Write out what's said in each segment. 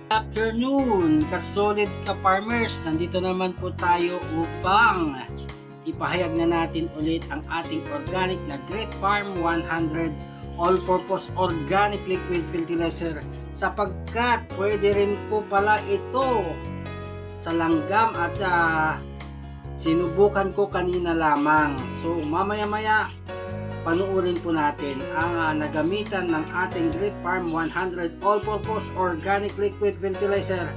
Afternoon, kasolid ka farmers, nandito naman po tayo upang ipahayag na natin ulit ang ating organic na Great Farm 100 all-purpose organic liquid fertilizer sapagkat pwede rin po pala ito sa langgam at sinubukan ko kanina lamang. So mamaya-maya panuorin po natin ang nagamitan ng ating Great Farm 100 all-purpose organic liquid fertilizer.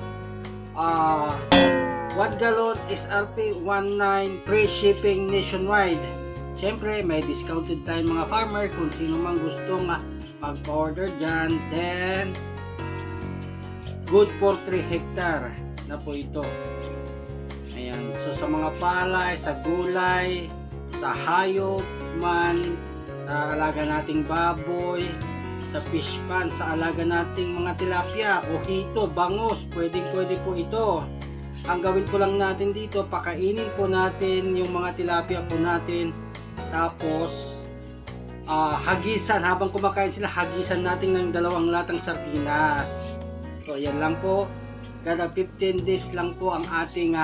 1 gallon SRP 19 free shipping nationwide. Siyempre may discounted tayo mga farmer kung sino mang gustong mag-order dyan. Then good for 3 hectare na po ito. Ayan. So sa mga palay, sa gulay, sa hayop man, sa alaga nating baboy, sa fish pan, sa alaga nating mga tilapia o hito, bangus, pwede po ito. Ang gawin ko lang natin dito, pakainin po natin yung mga tilapia po natin, tapos hagisan, habang kumakain sila, hagisan natin ng 2 latang sardinas. So yan lang po, kada 15 days lang po ang ating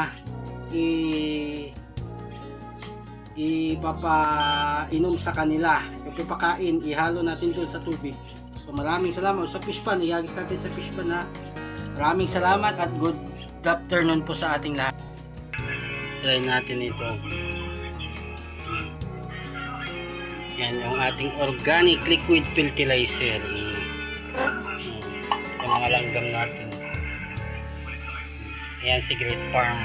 ipapainom sa kanila. Ipapakain, ihalo natin doon sa tubig. So maraming salamat sa fish pan, ihagis natin sa fish pan. Maraming salamat at good afternoon po sa ating lahat. Try natin ito. Yan yung ating organic liquid fertilizer. Yung mga langgam natin. Ayan si Great Farm.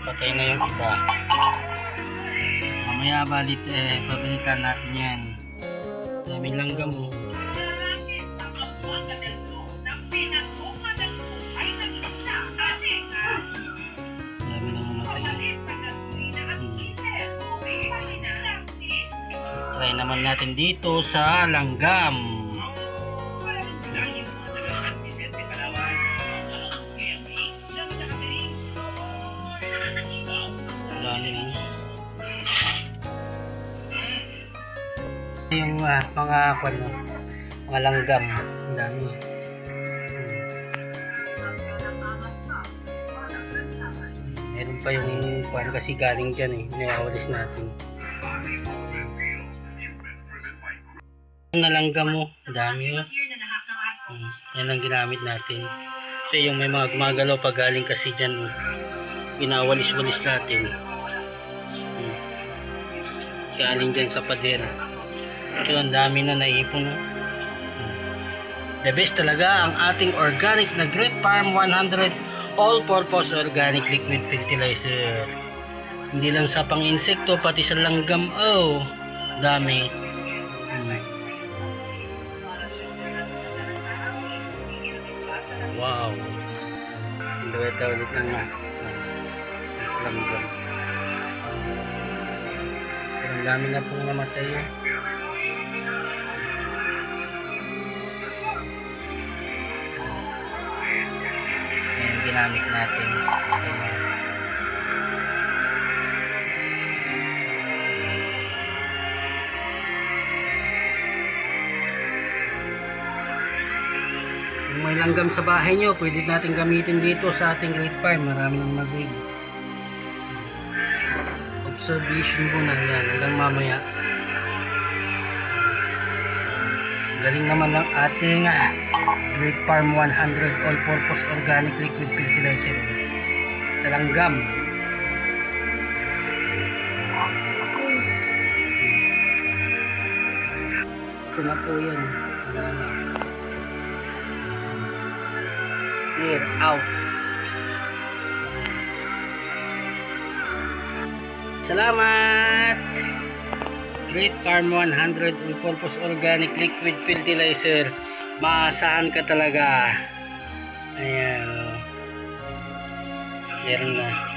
Patay na yung iba. Mamaya pabalitan natin yan. Daming langgam mo. Dami na mamatay. Try naman natin dito sa langgam. Yung mga langgam, ang dami. Meron pa yung kasi galing dyan niwawalis natin. Yung nalanggam mo, ang dami. Yan ang ginamit natin. So yung may mga gumagalaw pa galing kasi dyan, ginawalis-walis natin. Galing dyan sa pader. So ang dami na naipon. The best talaga ang ating organic na Great Farm 100 all-purpose organic liquid fertilizer. Hindi lang sa pang-insekto, pati sa langgam. Oh, dami. Wow. Ito ulit ng langgam. Ang dami na pong namatay. Ayan, ginamit natin. Kung may langgam sa bahay nyo, pwede natin gamitin dito sa ating Great Farm. Marami nang mag-wig. Observation muna yan hanggang mamaya. Galing naman ng ating Great Farm 100 all-purpose organic liquid fertilizer sa langgam. Ito na po yan. Clear out. Salamat! Great Farm 100 all-purpose organic liquid fertilizer. Maasahan ka talaga. Ayan. Meron na.